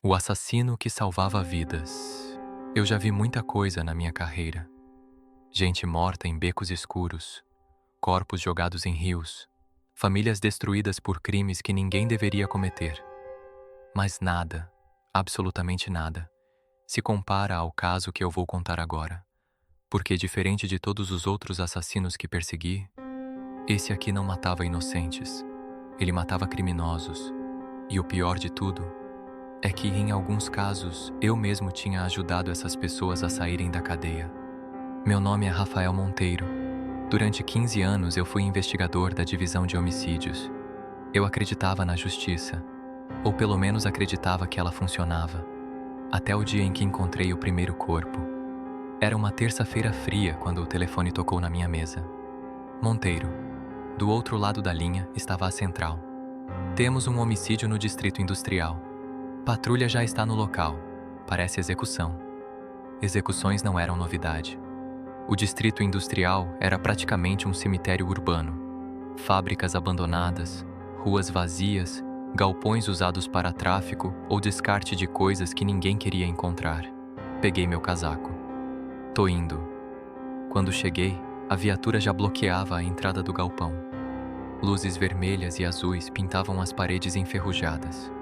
O assassino que salvava vidas. Eu já vi muita coisa na minha carreira. Gente morta em becos escuros, corpos jogados em rios, famílias destruídas por crimes que ninguém deveria cometer. Mas nada, absolutamente nada, se compara ao caso que eu vou contar agora. Porque, diferente de todos os outros assassinos que persegui, esse aqui não matava inocentes. Ele matava criminosos. E o pior de tudo é que, em alguns casos, eu mesmo tinha ajudado essas pessoas a saírem da cadeia. Meu nome é Rafael Monteiro. Durante 15 anos eu fui investigador da divisão de homicídios. Eu acreditava na justiça, ou pelo menos acreditava que ela funcionava, até o dia em que encontrei o primeiro corpo. Era uma terça-feira fria quando o telefone tocou na minha mesa. Monteiro. Do outro lado da linha estava a central. Temos um homicídio no distrito industrial. Patrulha já está no local. Parece execução. Execuções não eram novidade. O distrito industrial era praticamente um cemitério urbano. Fábricas abandonadas, ruas vazias, galpões usados para tráfico ou descarte de coisas que ninguém queria encontrar. Peguei meu casaco. Tô indo. Quando cheguei, a viatura já bloqueava a entrada do galpão. Luzes vermelhas e azuis pintavam as paredes enferrujadas.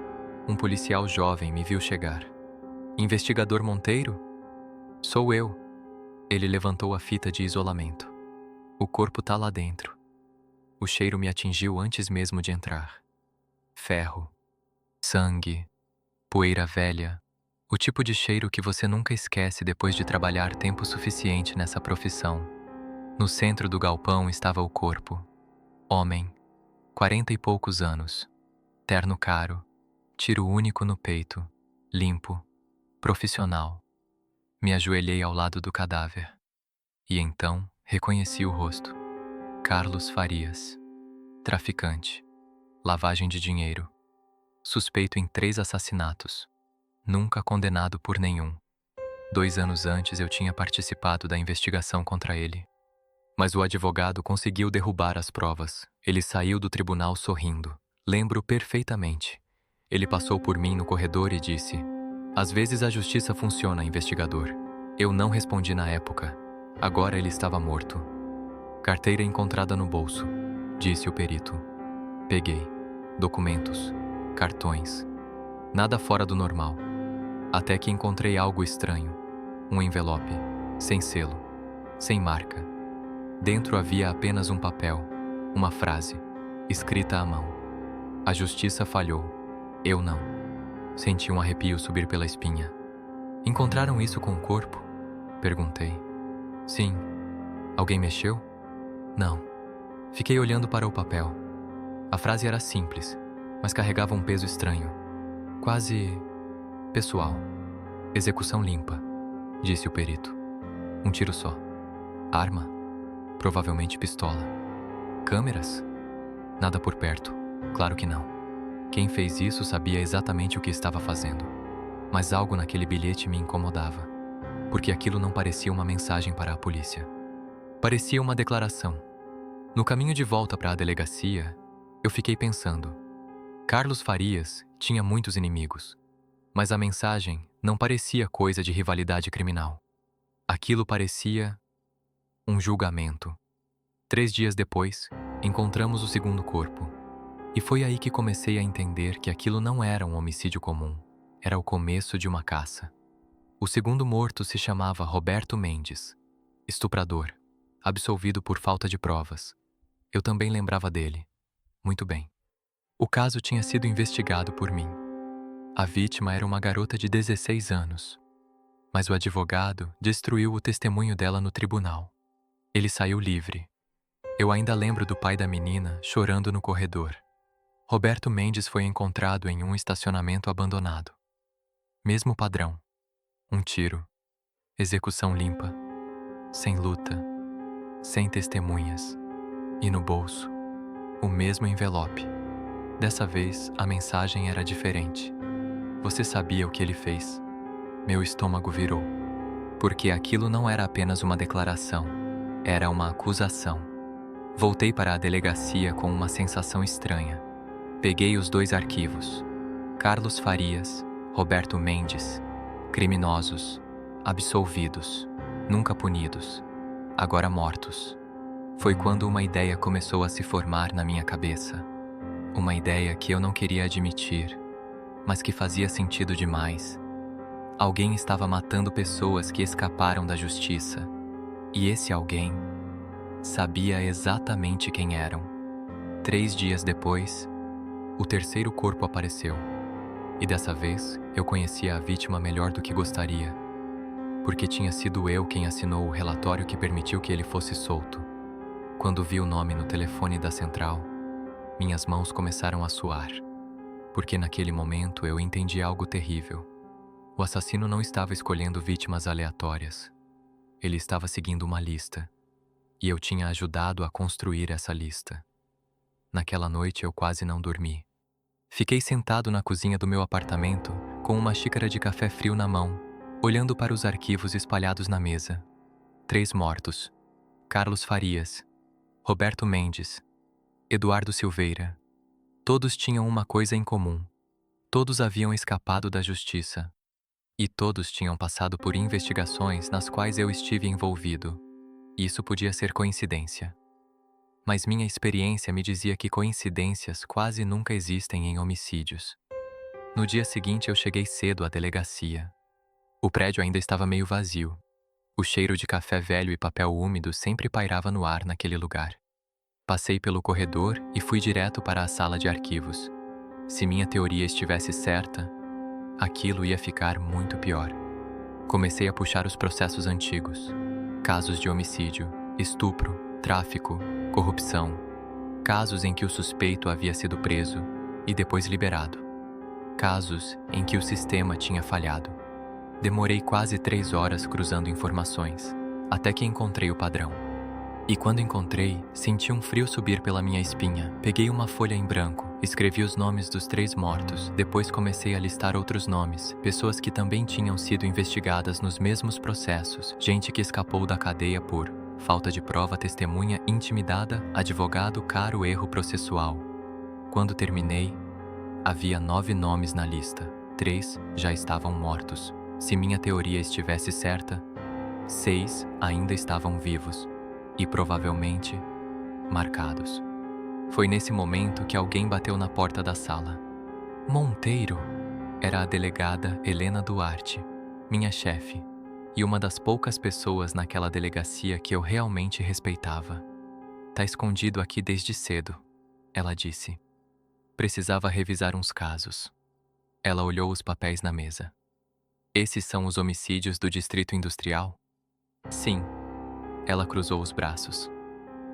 Um policial jovem me viu chegar. Investigador Monteiro? Sou eu. Ele levantou a fita de isolamento. O corpo tá lá dentro. O cheiro me atingiu antes mesmo de entrar. Ferro, sangue, poeira velha. O tipo de cheiro que você nunca esquece depois de trabalhar tempo suficiente nessa profissão. No centro do galpão estava o corpo. Homem, 40 e poucos anos. Terno caro, tiro único no peito, limpo, profissional. Me ajoelhei ao lado do cadáver. E então reconheci o rosto. Carlos Farias. Traficante. Lavagem de dinheiro. Suspeito em 3 assassinatos. Nunca condenado por nenhum. 2 anos antes eu tinha participado da investigação contra ele. Mas o advogado conseguiu derrubar as provas. Ele saiu do tribunal sorrindo. Lembro perfeitamente. Ele passou por mim no corredor e disse: "Às vezes a justiça funciona, investigador." Eu não respondi na época. Agora ele estava morto. "Carteira encontrada no bolso", disse o perito. Peguei. Documentos, cartões. Nada fora do normal. Até que encontrei algo estranho. Um envelope, sem selo, sem marca. Dentro havia apenas um papel, uma frase, escrita à mão. A justiça falhou. Eu não. Senti um arrepio subir pela espinha. "Encontraram isso com o corpo?" Perguntei. "Sim." "Alguém mexeu?" "Não." Fiquei olhando para o papel. A frase era simples, mas carregava um peso estranho. Quase pessoal. "Execução limpa", disse o perito. "Um tiro só." "Arma?" "Provavelmente pistola." "Câmeras?" "Nada por perto. Claro que não." Quem fez isso sabia exatamente o que estava fazendo. Mas algo naquele bilhete me incomodava, porque aquilo não parecia uma mensagem para a polícia. Parecia uma declaração. No caminho de volta para a delegacia, eu fiquei pensando. Carlos Farias tinha muitos inimigos, mas a mensagem não parecia coisa de rivalidade criminal. Aquilo parecia um julgamento. 3 dias depois, encontramos o segundo corpo. E foi aí que comecei a entender que aquilo não era um homicídio comum. Era o começo de uma caça. O segundo morto se chamava Roberto Mendes, estuprador, absolvido por falta de provas. Eu também lembrava dele. Muito bem. O caso tinha sido investigado por mim. A vítima era uma garota de 16 anos. Mas o advogado destruiu o testemunho dela no tribunal. Ele saiu livre. Eu ainda lembro do pai da menina chorando no corredor. Roberto Mendes foi encontrado em um estacionamento abandonado. Mesmo padrão. Um tiro. Execução limpa. Sem luta. Sem testemunhas. E no bolso, o mesmo envelope. Dessa vez, a mensagem era diferente. "Você sabia o que ele fez?" Meu estômago virou. Porque aquilo não era apenas uma declaração. Era uma acusação. Voltei para a delegacia com uma sensação estranha. Peguei os 2 arquivos. Carlos Farias, Roberto Mendes. Criminosos, absolvidos, nunca punidos, agora mortos. Foi quando uma ideia começou a se formar na minha cabeça. Uma ideia que eu não queria admitir, mas que fazia sentido demais. Alguém estava matando pessoas que escaparam da justiça. E esse alguém sabia exatamente quem eram. 3 dias depois, o terceiro corpo apareceu. E dessa vez, eu conhecia a vítima melhor do que gostaria, porque tinha sido eu quem assinou o relatório que permitiu que ele fosse solto. Quando vi o nome no telefone da central, minhas mãos começaram a suar, porque naquele momento eu entendi algo terrível. O assassino não estava escolhendo vítimas aleatórias. Ele estava seguindo uma lista, e eu tinha ajudado a construir essa lista. Naquela noite eu quase não dormi. Fiquei sentado na cozinha do meu apartamento, com uma xícara de café frio na mão, olhando para os arquivos espalhados na mesa. 3 mortos. Carlos Farias, Roberto Mendes, Eduardo Silveira. Todos tinham uma coisa em comum. Todos haviam escapado da justiça. E todos tinham passado por investigações nas quais eu estive envolvido. Isso podia ser coincidência. Mas minha experiência me dizia que coincidências quase nunca existem em homicídios. No dia seguinte eu cheguei cedo à delegacia. O prédio ainda estava meio vazio. O cheiro de café velho e papel úmido sempre pairava no ar naquele lugar. Passei pelo corredor e fui direto para a sala de arquivos. Se minha teoria estivesse certa, aquilo ia ficar muito pior. Comecei a puxar os processos antigos. Casos de homicídio, estupro, tráfico, corrupção. Casos em que o suspeito havia sido preso e depois liberado. Casos em que o sistema tinha falhado. Demorei quase 3 horas cruzando informações, até que encontrei o padrão. E quando encontrei, senti um frio subir pela minha espinha. Peguei uma folha em branco, escrevi os nomes dos 3 mortos, depois comecei a listar outros nomes, pessoas que também tinham sido investigadas nos mesmos processos, gente que escapou da cadeia por falta de prova, testemunha intimidada, advogado, caro erro processual. Quando terminei, havia 9 nomes na lista. 3 já estavam mortos. Se minha teoria estivesse certa, 6 ainda estavam vivos e provavelmente marcados. Foi nesse momento que alguém bateu na porta da sala. Monteiro era a delegada Helena Duarte, minha chefe, e uma das poucas pessoas naquela delegacia que eu realmente respeitava. Tá escondido aqui desde cedo, ela disse. Precisava revisar uns casos. Ela olhou os papéis na mesa. Esses são os homicídios do Distrito Industrial? Sim. Ela cruzou os braços.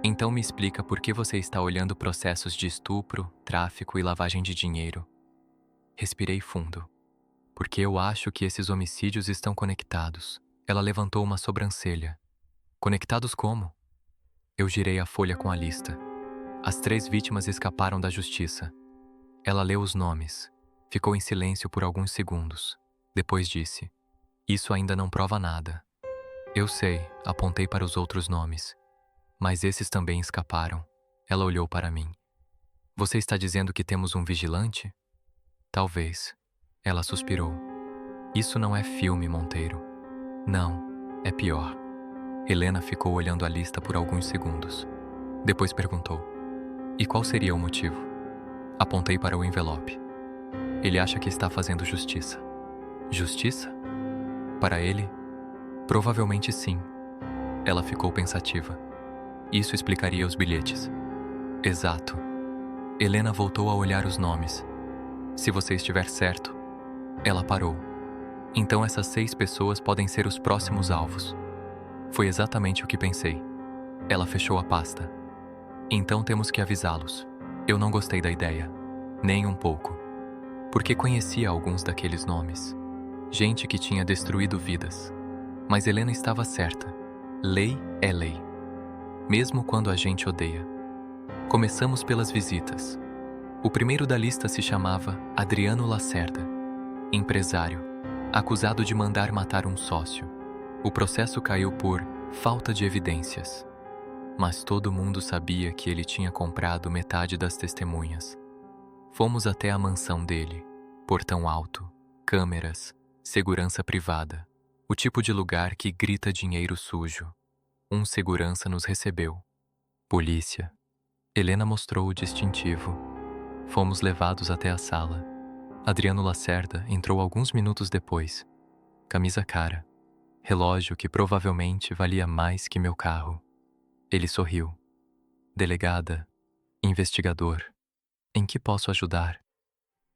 Então me explica por que você está olhando processos de estupro, tráfico e lavagem de dinheiro. Respirei fundo. Porque eu acho que esses homicídios estão conectados. Ela levantou uma sobrancelha. Conectados como? Eu girei a folha com a lista. As 3 vítimas escaparam da justiça. Ela leu os nomes. Ficou em silêncio por alguns segundos. Depois disse: Isso ainda não prova nada. Eu sei, apontei para os outros nomes. Mas esses também escaparam. Ela olhou para mim. Você está dizendo que temos um vigilante? Talvez. Ela suspirou. Isso não é filme, Monteiro. Não, é pior. Helena ficou olhando a lista por alguns segundos. Depois perguntou: E qual seria o motivo? Apontei para o envelope. Ele acha que está fazendo justiça. Justiça? Para ele? Provavelmente sim. Ela ficou pensativa. Isso explicaria os bilhetes. Exato. Helena voltou a olhar os nomes. Se você estiver certo. Ela parou. Então essas 6 pessoas podem ser os próximos alvos. Foi exatamente o que pensei. Ela fechou a pasta. Então temos que avisá-los. Eu não gostei da ideia. Nem um pouco. Porque conhecia alguns daqueles nomes. Gente que tinha destruído vidas. Mas Helena estava certa. Lei é lei. Mesmo quando a gente odeia. Começamos pelas visitas. O primeiro da lista se chamava Adriano Lacerda, empresário, acusado de mandar matar um sócio. O processo caiu por falta de evidências. Mas todo mundo sabia que ele tinha comprado metade das testemunhas. Fomos até a mansão dele, portão alto, Câmeras, segurança privada. O tipo de lugar que grita dinheiro sujo. Um segurança nos recebeu. Polícia. Helena mostrou o distintivo. Fomos levados até a sala. Adriano Lacerda entrou alguns minutos depois. Camisa cara. Relógio que provavelmente valia mais que meu carro. Ele sorriu. Delegada. Investigador. Em que posso ajudar?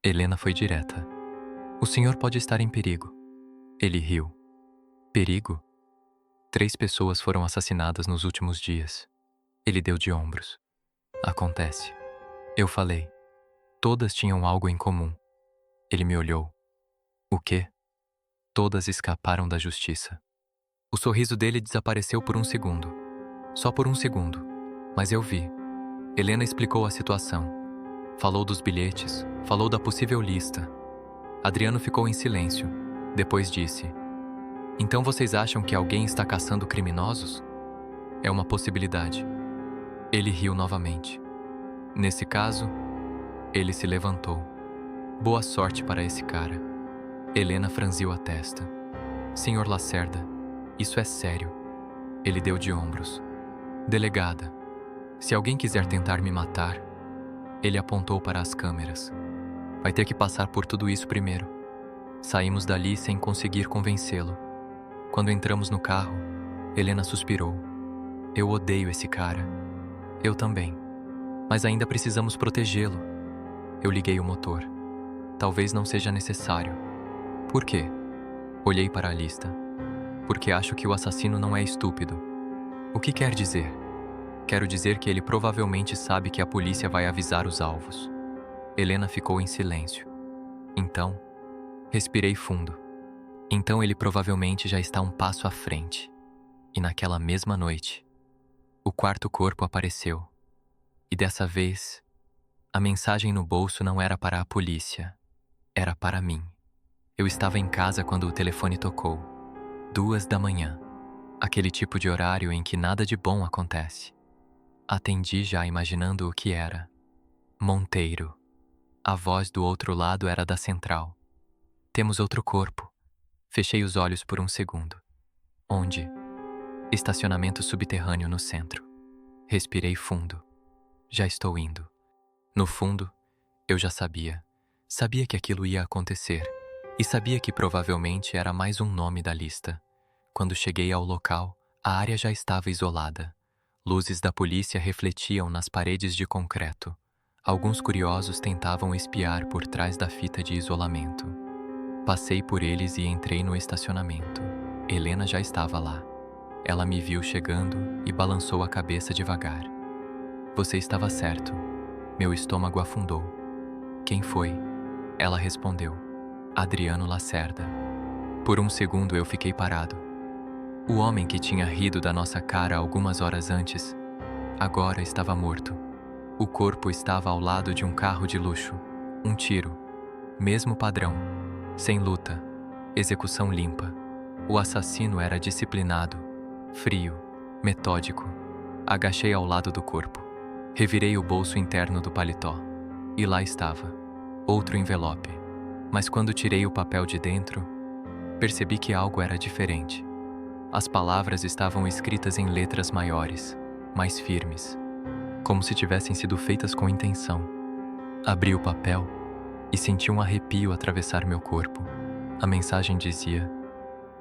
Helena foi direta. O senhor pode estar em perigo. Ele riu. Perigo? 3 pessoas foram assassinadas nos últimos dias. Ele deu de ombros. Acontece. Eu falei. Todas tinham algo em comum. Ele me olhou. O quê? Todas escaparam da justiça. O sorriso dele desapareceu por um segundo. Só por um segundo. Mas eu vi. Helena explicou a situação. Falou dos bilhetes, falou da possível lista. Adriano ficou em silêncio. Depois disse: Então vocês acham que alguém está caçando criminosos? É uma possibilidade. Ele riu novamente. Nesse caso, ele se levantou. Boa sorte para esse cara. Helena franziu a testa. Senhor Lacerda, isso é sério. Ele deu de ombros. Delegada, se alguém quiser tentar me matar, ele apontou para as câmeras. Vai ter que passar por tudo isso primeiro. Saímos dali sem conseguir convencê-lo. Quando entramos no carro, Helena suspirou. Eu odeio esse cara. Eu também. Mas ainda precisamos protegê-lo. Eu liguei o motor. Talvez não seja necessário. Por quê? Olhei para a lista. Porque acho que o assassino não é estúpido. O que quer dizer? Quero dizer que ele provavelmente sabe que a polícia vai avisar os alvos. Helena ficou em silêncio. Então, respirei fundo. Então ele provavelmente já está um passo à frente. E naquela mesma noite, o quarto corpo apareceu. E dessa vez, a mensagem no bolso não era para a polícia, era para mim. Eu estava em casa quando o telefone tocou. 2 da manhã. Aquele tipo de horário em que nada de bom acontece. Atendi já imaginando o que era. Monteiro. A voz do outro lado era da central. Temos outro corpo. Fechei os olhos por um segundo. Onde? Estacionamento subterrâneo no centro. Respirei fundo. Já estou indo. No fundo, eu já sabia. Sabia que aquilo ia acontecer. E sabia que provavelmente era mais um nome da lista. Quando cheguei ao local, a área já estava isolada. Luzes da polícia refletiam nas paredes de concreto. Alguns curiosos tentavam espiar por trás da fita de isolamento. Passei por eles e entrei no estacionamento. Helena já estava lá. Ela me viu chegando e balançou a cabeça devagar. Você estava certo. Meu estômago afundou. Quem foi? Ela respondeu. Adriano Lacerda. Por um segundo eu fiquei parado. O homem que tinha rido da nossa cara algumas horas antes, agora estava morto. O corpo estava ao lado de um carro de luxo. Um tiro. Mesmo padrão. Sem luta. Execução limpa. O assassino era disciplinado. Frio. Metódico. Agachei ao lado do corpo. Revirei o bolso interno do paletó. E lá estava. Outro envelope. Mas quando tirei o papel de dentro, percebi que algo era diferente. As palavras estavam escritas em letras maiores, mais firmes, como se tivessem sido feitas com intenção. Abri o papel e senti um arrepio atravessar meu corpo. A mensagem dizia: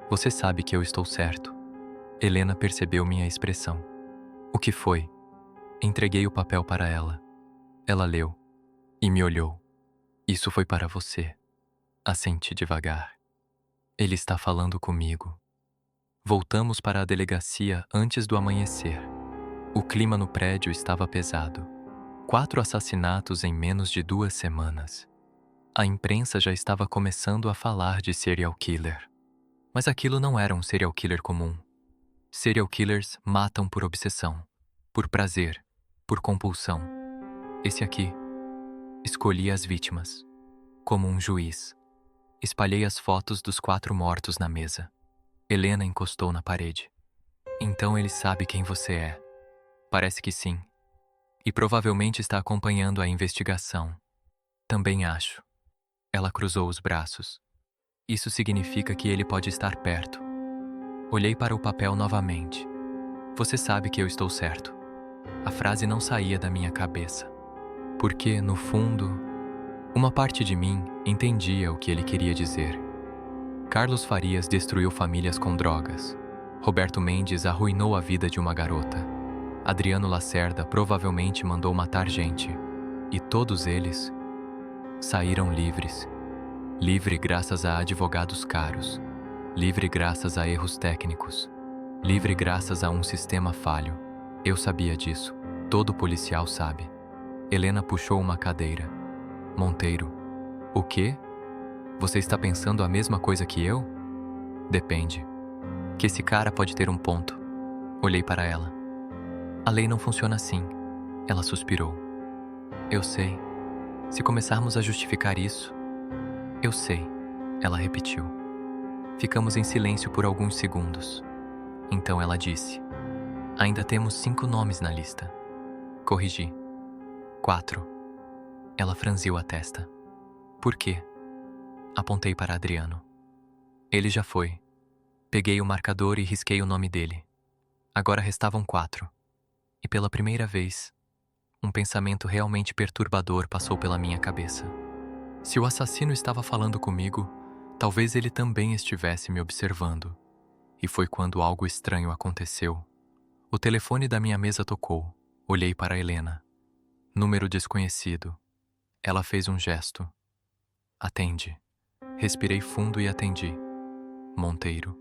Você sabe que eu estou certo. Helena percebeu minha expressão. O que foi? Entreguei o papel para ela. Ela leu e me olhou. Isso foi para você. Assenti devagar. Ele está falando comigo. Voltamos para a delegacia antes do amanhecer. O clima no prédio estava pesado. 4 assassinatos em menos de 2 semanas. A imprensa já estava começando a falar de serial killer. Mas aquilo não era um serial killer comum. Serial killers matam por obsessão, por prazer, por compulsão. Esse aqui, escolhi as vítimas, como um juiz. Espalhei as fotos dos 4 mortos na mesa. Helena encostou na parede. Então ele sabe quem você é. Parece que sim. E provavelmente está acompanhando a investigação. Também acho. Ela cruzou os braços. Isso significa que ele pode estar perto. Olhei para o papel novamente. Você sabe que eu estou certo. A frase não saía da minha cabeça. Porque, no fundo, uma parte de mim entendia o que ele queria dizer. Carlos Farias destruiu famílias com drogas. Roberto Mendes arruinou a vida de uma garota. Adriano Lacerda provavelmente mandou matar gente. E todos eles saíram livres. Livre graças a advogados caros. Livre graças a erros técnicos. Livre graças a um sistema falho. Eu sabia disso. Todo policial sabe. Helena puxou uma cadeira. Monteiro. O quê? Você está pensando a mesma coisa que eu? Depende. Que esse cara pode ter um ponto. Olhei para ela. A lei não funciona assim. Ela suspirou. Eu sei. Se começarmos a justificar isso... Eu sei. Ela repetiu. Ficamos em silêncio por alguns segundos. Então ela disse. Ainda temos 5 nomes na lista. Corrigi. 4. Ela franziu a testa. Por quê? Apontei para Adriano. Ele já foi. Peguei o marcador e risquei o nome dele. Agora restavam 4. E pela primeira vez, um pensamento realmente perturbador passou pela minha cabeça. Se o assassino estava falando comigo, talvez ele também estivesse me observando. E foi quando algo estranho aconteceu. O telefone da minha mesa tocou. Olhei para Helena. Número desconhecido. Ela fez um gesto. Atende. Respirei fundo e atendi. Monteiro.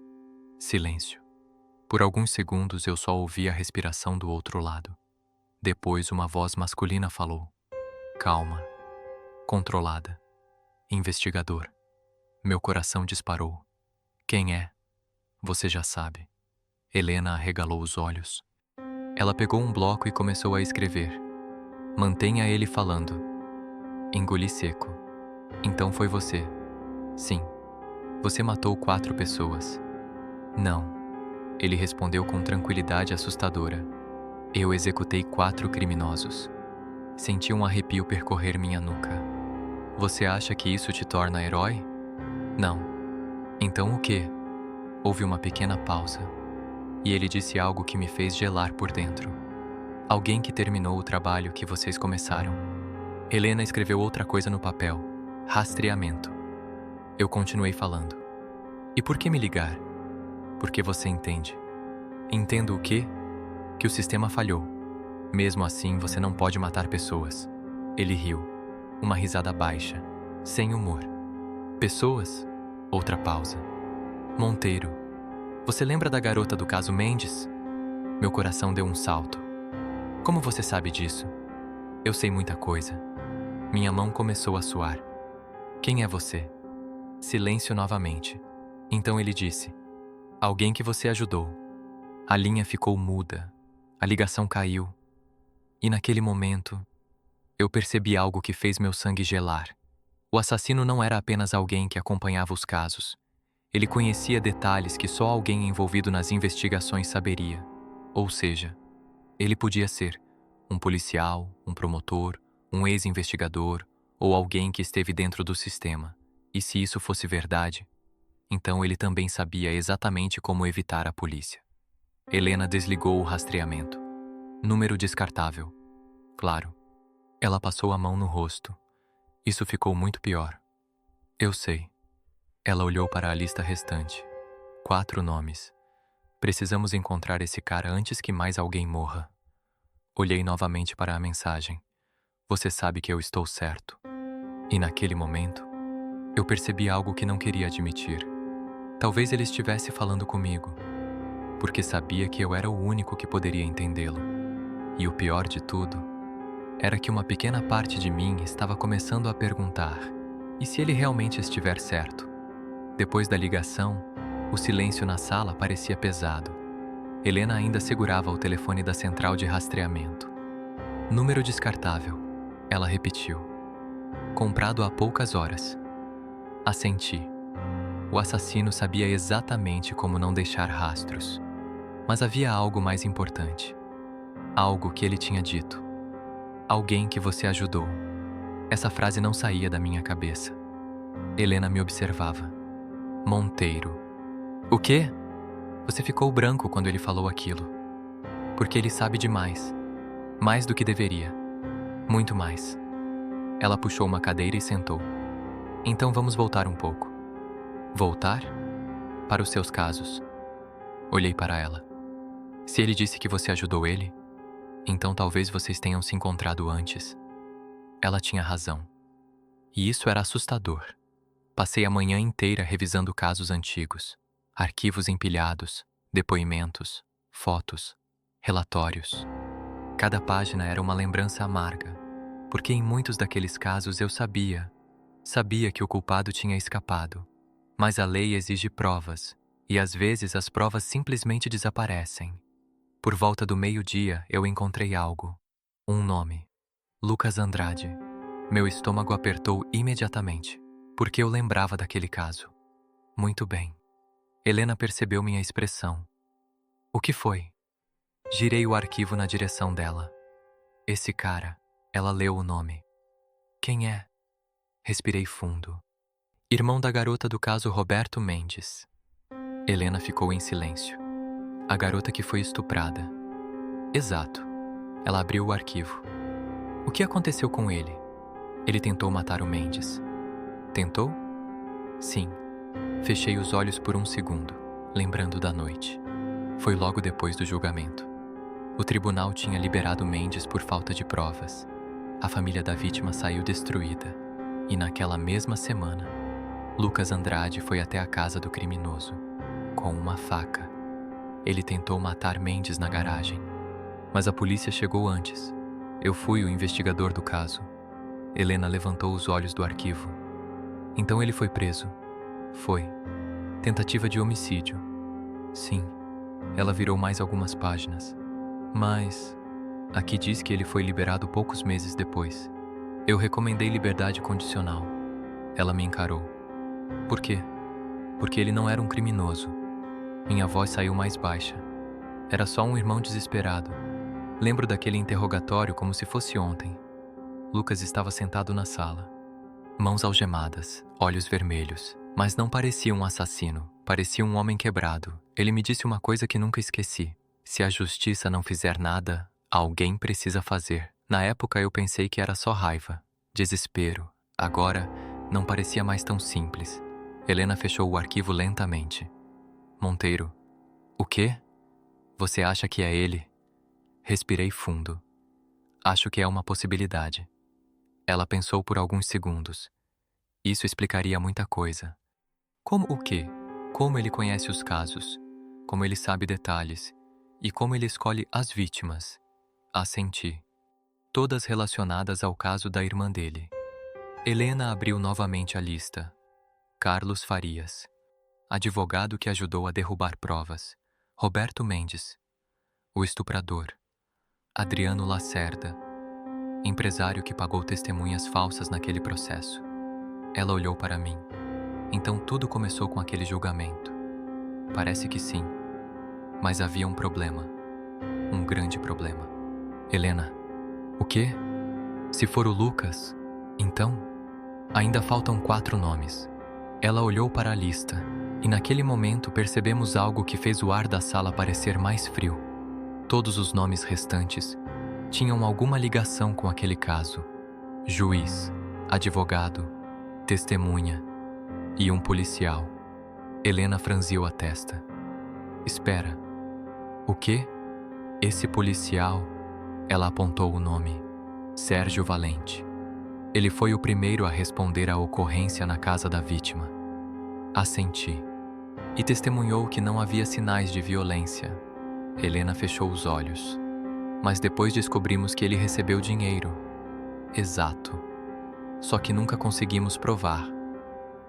Silêncio. Por alguns segundos eu só ouvi a respiração do outro lado. Depois uma voz masculina falou. Calma. Controlada. Investigador. Meu coração disparou. Quem é? Você já sabe. Helena arregalou os olhos. Ela pegou um bloco e começou a escrever. Mantenha ele falando. Engoli seco. Então foi você. Sim. Você matou 4 pessoas. Não. Ele respondeu com tranquilidade assustadora. Eu executei 4 criminosos. Senti um arrepio percorrer minha nuca. Você acha que isso te torna herói? Não. Então o quê? Houve uma pequena pausa. E ele disse algo que me fez gelar por dentro. Alguém que terminou o trabalho que vocês começaram. Helena escreveu outra coisa no papel. Rastreamento. Eu continuei falando. E por que me ligar? Porque você entende. Entendo o quê? Que o sistema falhou. Mesmo assim, você não pode matar pessoas. Ele riu. Uma risada baixa, sem humor. Pessoas? Outra pausa. Monteiro. Você lembra da garota do caso Mendes? Meu coração deu um salto. Como você sabe disso? Eu sei muita coisa. Minha mão começou a suar. Quem é você? Silêncio novamente. Então ele disse. Alguém que você ajudou. A linha ficou muda. A ligação caiu. E naquele momento, eu percebi algo que fez meu sangue gelar. O assassino não era apenas alguém que acompanhava os casos. Ele conhecia detalhes que só alguém envolvido nas investigações saberia. Ou seja, ele podia ser um policial, um promotor, um ex-investigador ou alguém que esteve dentro do sistema. E se isso fosse verdade, então ele também sabia exatamente como evitar a polícia. Helena desligou o rastreamento. Número descartável. Claro. Ela passou a mão no rosto. Isso ficou muito pior. Eu sei. Ela olhou para a lista restante. 4 nomes. Precisamos encontrar esse cara antes que mais alguém morra. Olhei novamente para a mensagem. Você sabe que eu estou certo. E naquele momento, eu percebi algo que não queria admitir. Talvez ele estivesse falando comigo, porque sabia que eu era o único que poderia entendê-lo. E o pior de tudo era que uma pequena parte de mim estava começando a perguntar: e se ele realmente estiver certo? Depois da ligação, o silêncio na sala parecia pesado. Helena ainda segurava o telefone da central de rastreamento. Número descartável, ela repetiu. Comprado há poucas horas. Assenti. O assassino sabia exatamente como não deixar rastros. Mas havia algo mais importante. Algo que ele tinha dito. Alguém que você ajudou. Essa frase não saía da minha cabeça. Helena me observava. Monteiro. O quê? Você ficou branco quando ele falou aquilo. Porque ele sabe demais. Mais do que deveria. Muito mais. Ela puxou uma cadeira e sentou. Então vamos voltar um pouco. Voltar? Para os seus casos. Olhei para ela. Se ele disse que você ajudou ele, então talvez vocês tenham se encontrado antes. Ela tinha razão. E isso era assustador. Passei a manhã inteira revisando casos antigos, arquivos empilhados, depoimentos, fotos, relatórios. Cada página era uma lembrança amarga, porque em muitos daqueles casos eu sabia que o culpado tinha escapado. Mas a lei exige provas, e às vezes as provas simplesmente desaparecem. Por volta do meio-dia eu encontrei algo. Um nome. Lucas Andrade. Meu estômago apertou imediatamente, porque eu lembrava daquele caso. Muito bem. Helena percebeu minha expressão. O que foi? Girei o arquivo na direção dela. Esse cara. Ela leu o nome. Quem é? Respirei fundo. Irmão da garota do caso Roberto Mendes. Helena ficou em silêncio. A garota que foi estuprada. Exato. Ela abriu o arquivo. O que aconteceu com ele? Ele tentou matar o Mendes. Tentou? Sim. Fechei os olhos por um segundo, lembrando da noite. Foi logo depois do julgamento. O tribunal tinha liberado Mendes por falta de provas. A família da vítima saiu destruída. E naquela mesma semana, Lucas Andrade foi até a casa do criminoso, com uma faca. Ele tentou matar Mendes na garagem, mas a polícia chegou antes. Eu fui o investigador do caso. Helena levantou os olhos do arquivo. Então ele foi preso. Foi. Tentativa de homicídio. Sim. Ela virou mais algumas páginas. Mas aqui diz que ele foi liberado poucos meses depois. Eu recomendei liberdade condicional. Ela me encarou. Por quê? Porque ele não era um criminoso. Minha voz saiu mais baixa. Era só um irmão desesperado. Lembro daquele interrogatório como se fosse ontem. Lucas estava sentado na sala. Mãos algemadas, olhos vermelhos. Mas não parecia um assassino. Parecia um homem quebrado. Ele me disse uma coisa que nunca esqueci. Se a justiça não fizer nada, alguém precisa fazer. Na época eu pensei que era só raiva, desespero. Agora, não parecia mais tão simples. Helena fechou o arquivo lentamente. Monteiro. O quê? Você acha que é ele? Respirei fundo. Acho que é uma possibilidade. Ela pensou por alguns segundos. Isso explicaria muita coisa. Como o quê? Como ele conhece os casos, como ele sabe detalhes e como ele escolhe as vítimas. Assenti. Todas relacionadas ao caso da irmã dele. Helena abriu novamente a lista. Carlos Farias. Advogado que ajudou a derrubar provas. Roberto Mendes. O estuprador. Adriano Lacerda. Empresário que pagou testemunhas falsas naquele processo. Ela olhou para mim. Então tudo começou com aquele julgamento. Parece que sim. Mas havia um problema. Um grande problema. Helena. O quê? Se for o Lucas, então? Ainda faltam 4 nomes. Ela olhou para a lista, e naquele momento percebemos algo que fez o ar da sala parecer mais frio. Todos os nomes restantes tinham alguma ligação com aquele caso. Juiz, advogado, testemunha e um policial. Helena franziu a testa. Espera. O quê? Esse policial... Ela apontou o nome. Sérgio Valente. Ele foi o primeiro a responder à ocorrência na casa da vítima. Assenti. E testemunhou que não havia sinais de violência. Helena fechou os olhos. Mas depois descobrimos que ele recebeu dinheiro. Exato. Só que nunca conseguimos provar.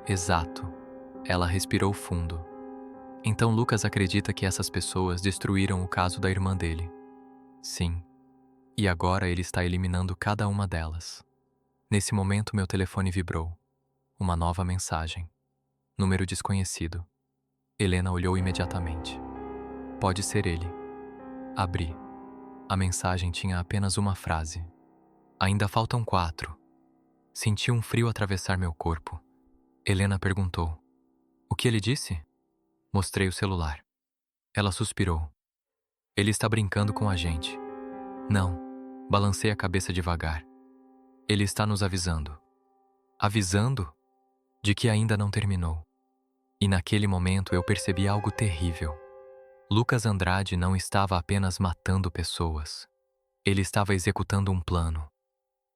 Exato. Ela respirou fundo. Então Lucas acredita que essas pessoas destruíram o caso da irmã dele. Sim. E agora ele está eliminando cada uma delas. Nesse momento meu telefone vibrou. Uma nova mensagem. Número desconhecido. Helena olhou imediatamente. Pode ser ele. Abri. A mensagem tinha apenas uma frase. Ainda faltam 4. Senti um frio atravessar meu corpo. Helena perguntou. O que ele disse? Mostrei o celular. Ela suspirou. Ele está brincando com a gente. Não. Balancei a cabeça devagar. Ele está nos avisando. Avisando? De que ainda não terminou. E naquele momento eu percebi algo terrível. Lucas Andrade não estava apenas matando pessoas. Ele estava executando um plano.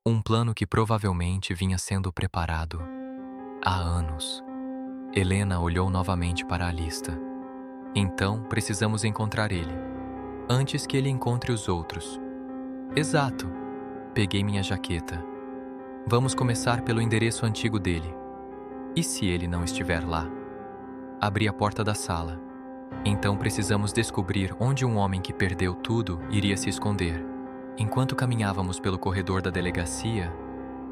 Um plano que provavelmente vinha sendo preparado há anos. Helena olhou novamente para a lista. Então, precisamos encontrar ele, antes que ele encontre os outros. Exato. Peguei minha jaqueta. Vamos começar pelo endereço antigo dele. E se ele não estiver lá? Abri a porta da sala. Então precisamos descobrir onde um homem que perdeu tudo iria se esconder. Enquanto caminhávamos pelo corredor da delegacia,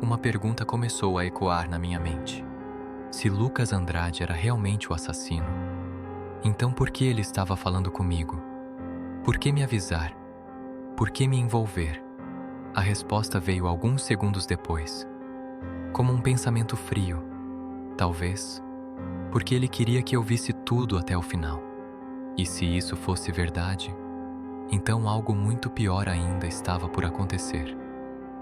uma pergunta começou a ecoar na minha mente. Se Lucas Andrade era realmente o assassino, então por que ele estava falando comigo? Por que me avisar? Por que me envolver? A resposta veio alguns segundos depois, como um pensamento frio. Talvez porque ele queria que eu visse tudo até o final. E se isso fosse verdade, então algo muito pior ainda estava por acontecer.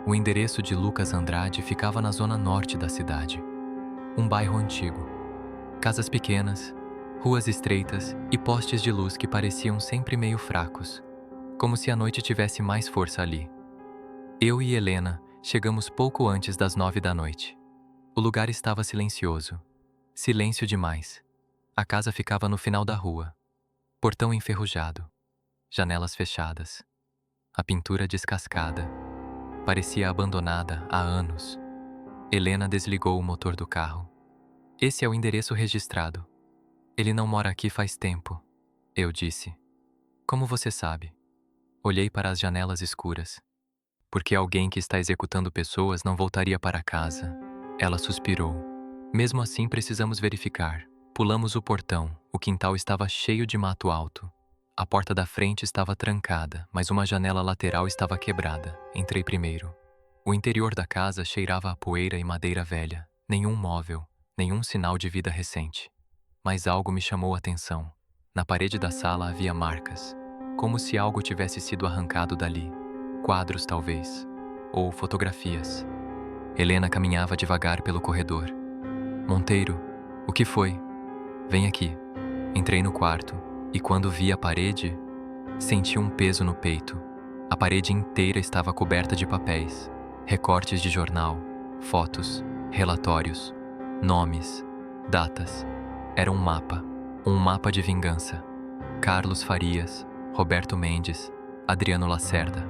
O endereço de Lucas Andrade ficava na zona norte da cidade. Um bairro antigo. Casas pequenas, ruas estreitas e postes de luz que pareciam sempre meio fracos, como se a noite tivesse mais força ali. Eu e Helena chegamos pouco antes das 9 da noite. O lugar estava silencioso. Silêncio demais. A casa ficava no final da rua. Portão enferrujado. Janelas fechadas. A pintura descascada. Parecia abandonada há anos. Helena desligou o motor do carro. Esse é o endereço registrado. Ele não mora aqui faz tempo, eu disse. Como você sabe? Olhei para as janelas escuras. Porque alguém que está executando pessoas não voltaria para casa. Ela suspirou. Mesmo assim, precisamos verificar. Pulamos o portão. O quintal estava cheio de mato alto. A porta da frente estava trancada, mas uma janela lateral estava quebrada. Entrei primeiro. O interior da casa cheirava a poeira e madeira velha. Nenhum móvel, nenhum sinal de vida recente. Mas algo me chamou a atenção. Na parede da sala havia marcas, como se algo tivesse sido arrancado dali. Quadros, talvez, ou fotografias. Helena caminhava devagar pelo corredor. Monteiro, o que foi? Vem aqui. Entrei no quarto, e quando vi a parede, senti um peso no peito. A parede inteira estava coberta de papéis, recortes de jornal, fotos, relatórios, nomes, datas. Era um mapa de vingança. Carlos Farias, Roberto Mendes, Adriano Lacerda,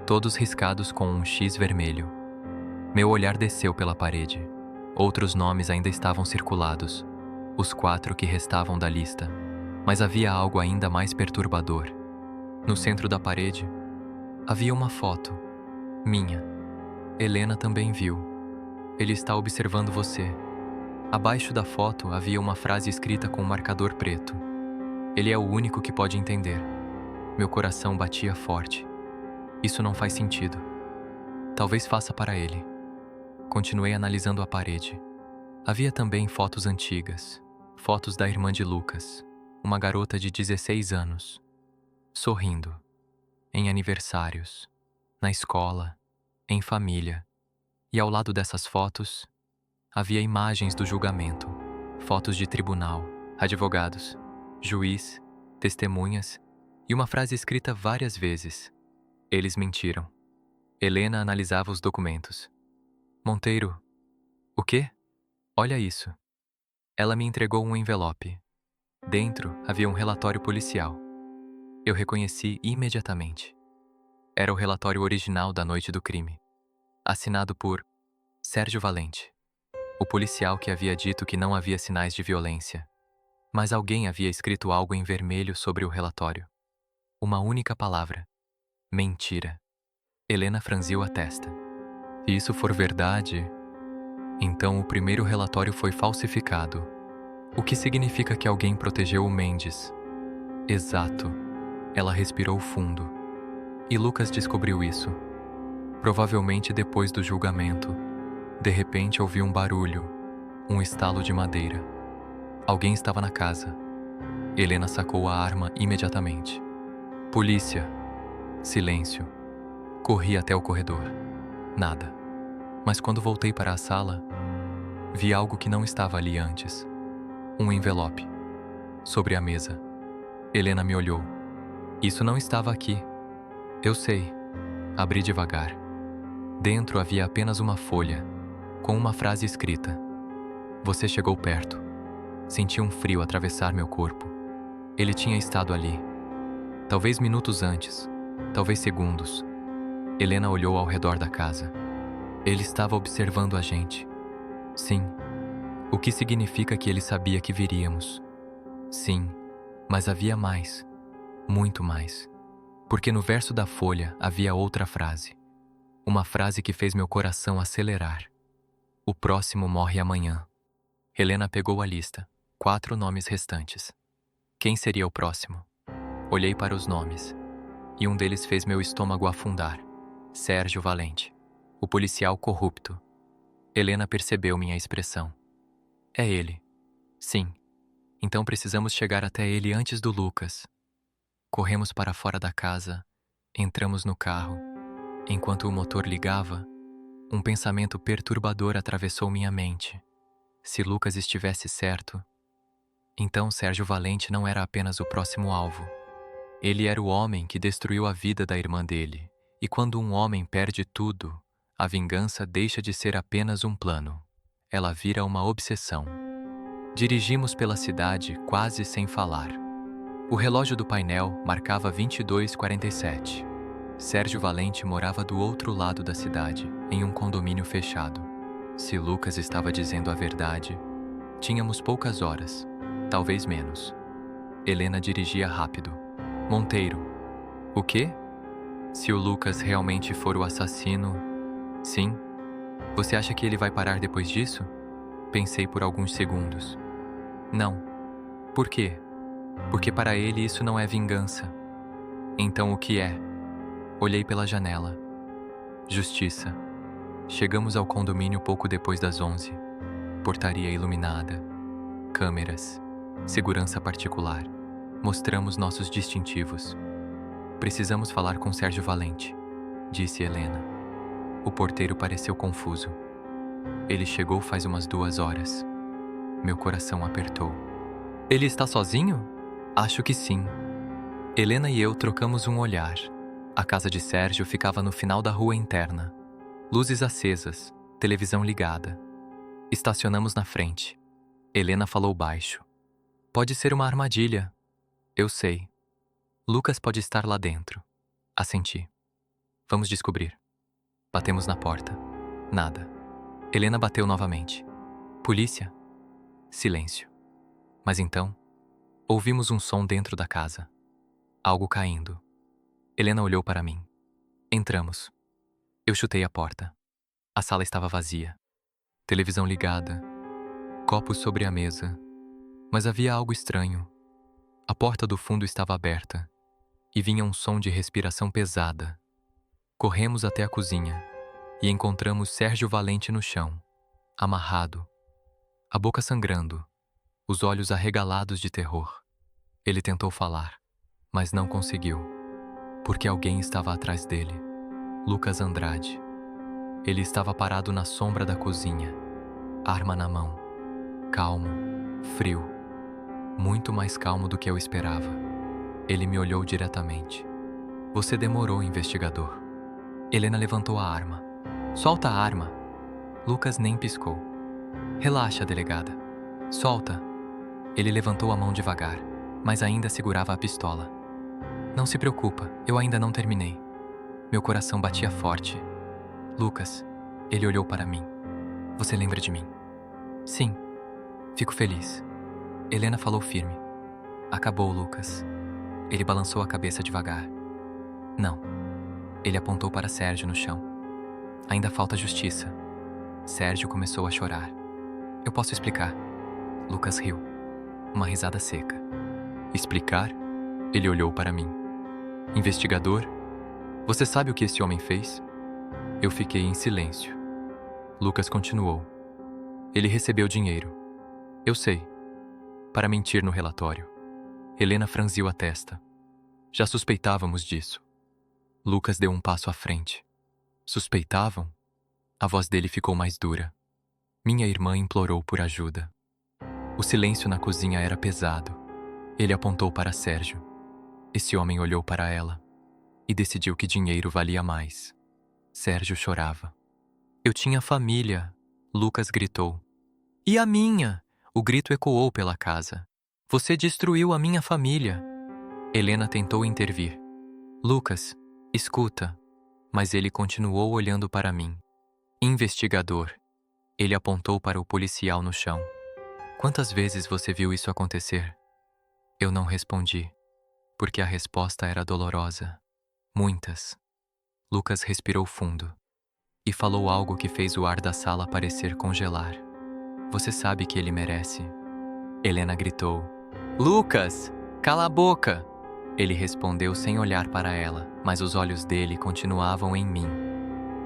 todos riscados com um X vermelho. Meu olhar desceu pela parede. Outros nomes ainda estavam circulados, os 4 que restavam da lista. Mas havia algo ainda mais perturbador. No centro da parede, havia uma foto, minha. Helena também viu. Ele está observando você. Abaixo da foto havia uma frase escrita com um marcador preto. Ele é o único que pode entender. Meu coração batia forte. Isso não faz sentido. Talvez faça para ele. Continuei analisando a parede. Havia também fotos antigas. Fotos da irmã de Lucas, uma garota de 16 anos. Sorrindo. Em aniversários. Na escola. Em família. E ao lado dessas fotos, havia imagens do julgamento. Fotos de tribunal, advogados, juiz, testemunhas e uma frase escrita várias vezes. Eles mentiram. Helena analisava os documentos. Monteiro, o quê? Olha isso. Ela me entregou um envelope. Dentro havia um relatório policial. Eu reconheci imediatamente. Era o relatório original da noite do crime. Assinado por Sérgio Valente, o policial que havia dito que não havia sinais de violência. Mas alguém havia escrito algo em vermelho sobre o relatório. Uma única palavra. Mentira. Helena franziu a testa. Se isso for verdade, então o primeiro relatório foi falsificado. O que significa que alguém protegeu o Mendes. Exato. Ela respirou fundo. E Lucas descobriu isso. Provavelmente depois do julgamento. De repente ouvi um barulho, um estalo de madeira. Alguém estava na casa. Helena sacou a arma imediatamente. Polícia. Silêncio. Corri até o corredor. Nada. Mas quando voltei para a sala, vi algo que não estava ali antes. Um envelope. Sobre a mesa. Helena me olhou. Isso não estava aqui. Eu sei. Abri devagar. Dentro havia apenas uma folha, com uma frase escrita. Você chegou perto. Senti um frio atravessar meu corpo. Ele tinha estado ali. Talvez minutos antes, talvez segundos. Helena olhou ao redor da casa. Ele estava observando a gente. Sim. O que significa que ele sabia que viríamos. Sim, mas havia mais. Muito mais. Porque no verso da folha havia outra frase. Uma frase que fez meu coração acelerar. O próximo morre amanhã. Helena pegou a lista. 4 nomes restantes. Quem seria o próximo? Olhei para os nomes. E um deles fez meu estômago afundar. Sérgio Valente. O policial corrupto. Helena percebeu minha expressão. É ele. Sim. Então precisamos chegar até ele antes do Lucas. Corremos para fora da casa. Entramos no carro. Enquanto o motor ligava, um pensamento perturbador atravessou minha mente. Se Lucas estivesse certo, então Sérgio Valente não era apenas o próximo alvo. Ele era o homem que destruiu a vida da irmã dele. E quando um homem perde tudo, a vingança deixa de ser apenas um plano. Ela vira uma obsessão. Dirigimos pela cidade quase sem falar. O relógio do painel marcava 22h47. Sérgio Valente morava do outro lado da cidade, em um condomínio fechado. Se Lucas estava dizendo a verdade, tínhamos poucas horas, talvez menos. Helena dirigia rápido. Monteiro. O quê? Se o Lucas realmente for o assassino... Sim? Você acha que ele vai parar depois disso? Pensei por alguns segundos. Não. Por quê? Porque para ele isso não é vingança. Então o que é? Olhei pela janela. Justiça. Chegamos ao condomínio pouco depois das 11. Portaria iluminada. Câmeras. Segurança particular. Mostramos nossos distintivos. Precisamos falar com Sérgio Valente, disse Helena. O porteiro pareceu confuso. Ele chegou faz umas 2 horas. Meu coração apertou. Ele está sozinho? Acho que sim. Helena e eu trocamos um olhar. A casa de Sérgio ficava no final da rua interna. Luzes acesas, televisão ligada. Estacionamos na frente. Helena falou baixo. Pode ser uma armadilha. Eu sei. Lucas pode estar lá dentro. Assenti. Vamos descobrir. Batemos na porta. Nada. Helena bateu novamente. Polícia? Silêncio. Mas então, ouvimos um som dentro da casa. Algo caindo. Helena olhou para mim. Entramos. Eu chutei a porta. A sala estava vazia. Televisão ligada. Copos sobre a mesa. Mas havia algo estranho. A porta do fundo estava aberta. E vinha um som de respiração pesada. Corremos até a cozinha. E encontramos Sérgio Valente no chão. Amarrado. A boca sangrando. Os olhos arregalados de terror. Ele tentou falar, mas não conseguiu. Porque alguém estava atrás dele. Lucas Andrade. Ele estava parado na sombra da cozinha, arma na mão. Calmo, frio. Muito mais calmo do que eu esperava. Ele me olhou diretamente. Você demorou, investigador. Helena levantou a arma. Solta a arma. Lucas nem piscou. Relaxa, delegada. Solta. Ele levantou a mão devagar, mas ainda segurava a pistola. Não se preocupa, eu ainda não terminei. Meu coração batia forte. Lucas, ele olhou para mim. Você lembra de mim? Sim. Fico feliz. Helena falou firme. Acabou, Lucas. Ele balançou a cabeça devagar. Não. Ele apontou para Sérgio no chão. Ainda falta justiça. Sérgio começou a chorar. Eu posso explicar. Lucas riu. Uma risada seca. Explicar? Ele olhou para mim. Investigador? Você sabe o que esse homem fez? Eu fiquei em silêncio. Lucas continuou. Ele recebeu dinheiro. Eu sei. para mentir no relatório. Helena franziu a testa. Já suspeitávamos disso. Lucas deu um passo à frente. Suspeitavam? A voz dele ficou mais dura. Minha irmã implorou por ajuda. O silêncio na cozinha era pesado. Ele apontou para Sérgio. Esse homem olhou para ela e decidiu que dinheiro valia mais. Sérgio chorava. Eu tinha família, Lucas gritou. E a minha? O grito ecoou pela casa. Você destruiu a minha família. Helena tentou intervir. Lucas, escuta. Mas ele continuou olhando para mim. Investigador. Ele apontou para o policial no chão. Quantas vezes você viu isso acontecer? Eu não respondi, porque a resposta era dolorosa. Muitas. Lucas respirou fundo e falou algo que fez o ar da sala parecer congelar. Você sabe que ele merece. Helena gritou. Lucas, cala a boca! Ele respondeu sem olhar para ela, mas os olhos dele continuavam em mim.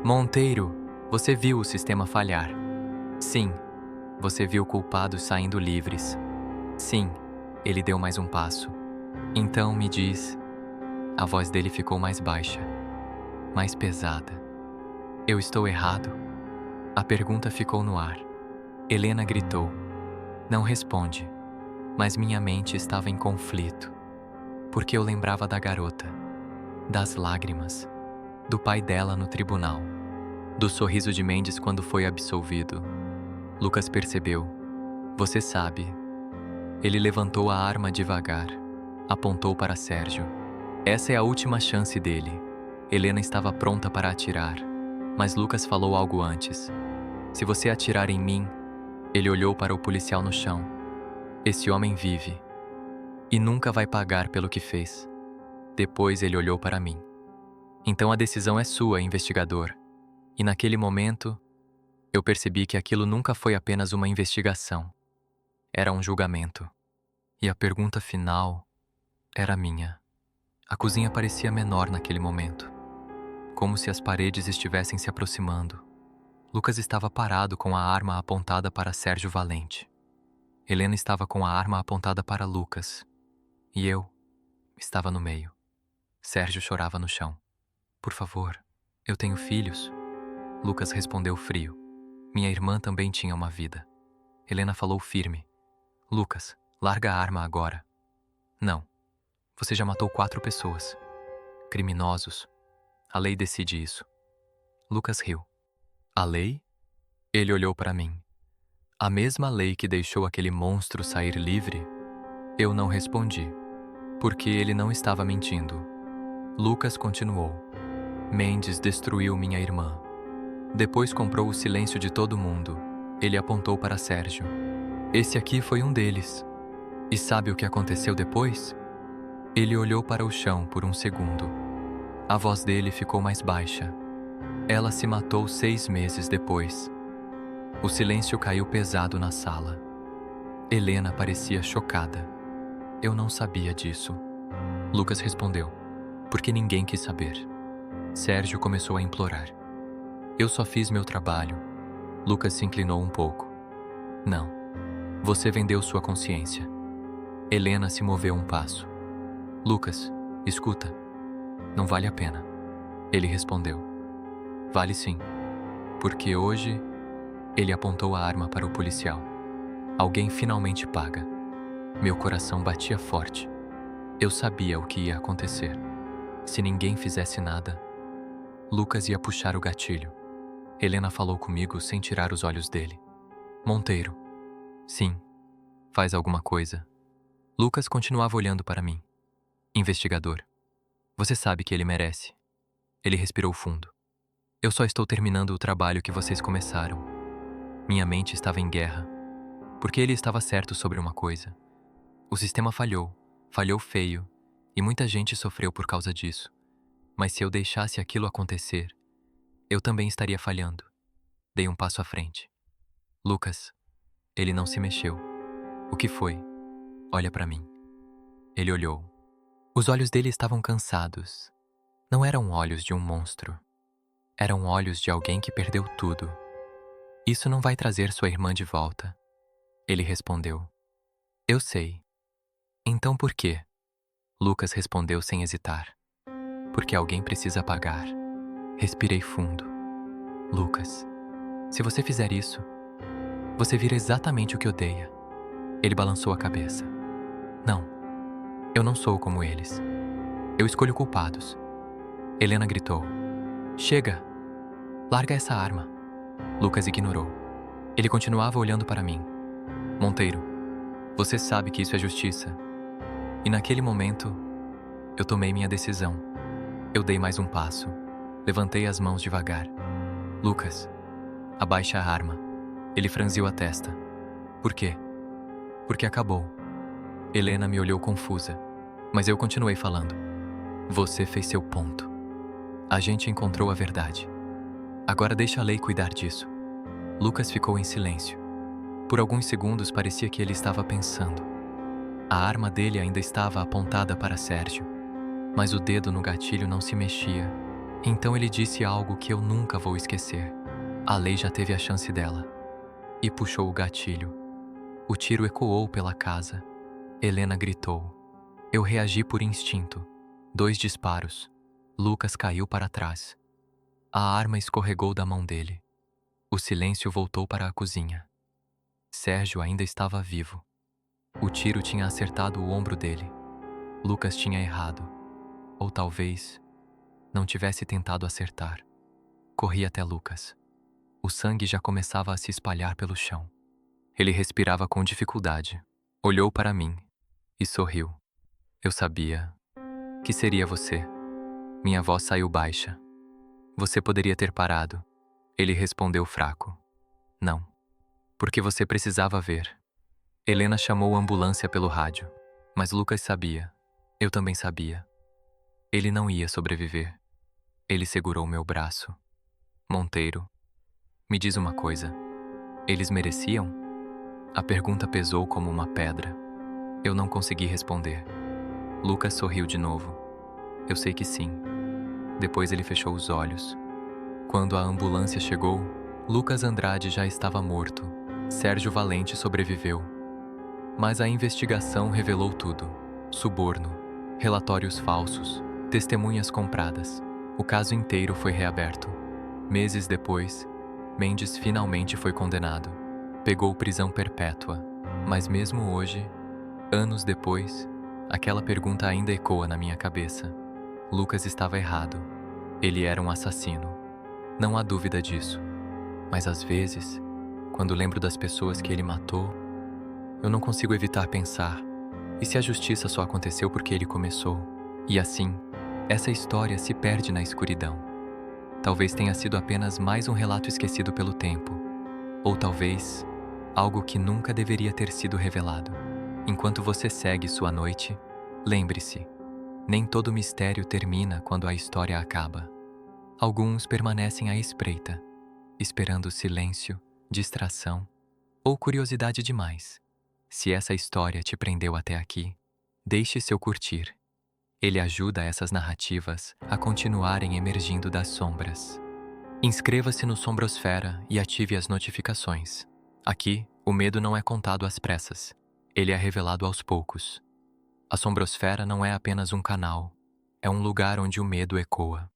Monteiro, você viu o sistema falhar. Sim. Você viu culpados saindo livres. Sim. Ele deu mais um passo. Então me diz... A voz dele ficou mais baixa, mais pesada. Eu estou errado? A pergunta ficou no ar. Helena gritou. Não responde. Mas minha mente estava em conflito. Porque eu lembrava da garota, das lágrimas, do pai dela no tribunal, do sorriso de Mendes quando foi absolvido. Lucas percebeu. Você sabe. Ele levantou a arma devagar, apontou para Sérgio. Essa é a última chance dele. Helena estava pronta para atirar, mas Lucas falou algo antes. Se você atirar em mim... Ele olhou para o policial no chão. Esse homem vive e nunca vai pagar pelo que fez. Depois ele olhou para mim. Então a decisão é sua, investigador. E naquele momento, eu percebi que aquilo nunca foi apenas uma investigação. Era um julgamento. E a pergunta final era minha. A cozinha parecia menor naquele momento, como se as paredes estivessem se aproximando. Lucas estava parado com a arma apontada para Sérgio Valente. Helena estava com a arma apontada para Lucas. E eu estava no meio. Sérgio chorava no chão. Por favor, eu tenho filhos. Lucas respondeu frio. Minha irmã também tinha uma vida. Helena falou firme. Lucas, larga a arma agora. Não. Você já matou 4 pessoas. Criminosos. A lei decide isso. Lucas riu. A lei? Ele olhou para mim. A mesma lei que deixou aquele monstro sair livre? Eu não respondi, porque ele não estava mentindo. Lucas continuou. Mendes destruiu minha irmã. Depois comprou o silêncio de todo mundo. Ele apontou para Sérgio. Esse aqui foi um deles. E sabe o que aconteceu depois? Ele olhou para o chão por um segundo. A voz dele ficou mais baixa. Ela se matou 6 meses depois. O silêncio caiu pesado na sala. Helena parecia chocada. Eu não sabia disso. Lucas respondeu, porque ninguém quis saber. Sérgio começou a implorar. Eu só fiz meu trabalho. Lucas se inclinou um pouco. Não. Você vendeu sua consciência. Helena se moveu um passo. Lucas, escuta. Não vale a pena. Ele respondeu. Vale sim. Porque hoje... Ele apontou a arma para o policial. Alguém finalmente paga. Meu coração batia forte. Eu sabia o que ia acontecer. Se ninguém fizesse nada, Lucas ia puxar o gatilho. Helena falou comigo sem tirar os olhos dele. Monteiro. Sim. Faz alguma coisa. Lucas continuava olhando para mim. Investigador. Você sabe que ele merece. Ele respirou fundo. Eu só estou terminando o trabalho que vocês começaram. Minha mente estava em guerra, porque ele estava certo sobre uma coisa. O sistema falhou feio, e muita gente sofreu por causa disso. Mas se eu deixasse aquilo acontecer, eu também estaria falhando. Dei um passo à frente. Lucas, ele não se mexeu. O que foi? Olha para mim. Ele olhou. Os olhos dele estavam cansados. Não eram olhos de um monstro. Eram olhos de alguém que perdeu tudo. Isso não vai trazer sua irmã de volta. Ele respondeu. Eu sei. Então por quê? Lucas respondeu sem hesitar. Porque alguém precisa pagar. Respirei fundo. Lucas, se você fizer isso, você vira exatamente o que odeia. Ele balançou a cabeça. Não, eu não sou como eles. Eu escolho culpados. Helena gritou. Chega! Larga essa arma. Lucas ignorou. Ele continuava olhando para mim. Monteiro, você sabe que isso é justiça. E naquele momento, eu tomei minha decisão. Eu dei mais um passo. Levantei as mãos devagar. Lucas, abaixa a arma. Ele franziu a testa. Por quê? Porque acabou. Helena me olhou confusa, mas eu continuei falando. Você fez seu ponto. A gente encontrou a verdade. Agora deixa a lei cuidar disso. Lucas ficou em silêncio. Por alguns segundos parecia que ele estava pensando. A arma dele ainda estava apontada para Sérgio, mas o dedo no gatilho não se mexia. Então ele disse algo que eu nunca vou esquecer. A lei já teve a chance dela. E puxou o gatilho. O tiro ecoou pela casa. Helena gritou. Eu reagi por instinto. 2 disparos. Lucas caiu para trás. A arma escorregou da mão dele. O silêncio voltou para a cozinha. Sérgio ainda estava vivo. O tiro tinha acertado o ombro dele. Lucas tinha errado. Ou talvez não tivesse tentado acertar. Corri até Lucas. O sangue já começava a se espalhar pelo chão. Ele respirava com dificuldade. Olhou para mim e sorriu. Eu sabia que seria você. Minha voz saiu baixa. Você poderia ter parado. Ele respondeu fraco. Não. Porque você precisava ver. Helena chamou a ambulância pelo rádio. Mas Lucas sabia. Eu também sabia. Ele não ia sobreviver. Ele segurou meu braço. Monteiro, me diz uma coisa. Eles mereciam? A pergunta pesou como uma pedra. Eu não consegui responder. Lucas sorriu de novo. Eu sei que sim. Depois ele fechou os olhos. Quando a ambulância chegou, Lucas Andrade já estava morto. Sérgio Valente sobreviveu. Mas a investigação revelou tudo. Suborno, relatórios falsos, testemunhas compradas. O caso inteiro foi reaberto. Meses depois, Mendes finalmente foi condenado. Pegou prisão perpétua. Mas mesmo hoje, anos depois, aquela pergunta ainda ecoa na minha cabeça. Lucas estava errado. Ele era um assassino. Não há dúvida disso. Mas às vezes, quando lembro das pessoas que ele matou, eu não consigo evitar pensar: e se a justiça só aconteceu porque ele começou? E assim, essa história se perde na escuridão. Talvez tenha sido apenas mais um relato esquecido pelo tempo. Ou talvez, algo que nunca deveria ter sido revelado. Enquanto você segue sua noite, lembre-se, nem todo mistério termina quando a história acaba. Alguns permanecem à espreita, esperando silêncio, distração ou curiosidade demais. Se essa história te prendeu até aqui, deixe seu curtir. Ele ajuda essas narrativas a continuarem emergindo das sombras. Inscreva-se no Sombrosfera e ative as notificações. Aqui, o medo não é contado às pressas. Ele é revelado aos poucos. A Sombrosfera não é apenas um canal, é um lugar onde o medo ecoa.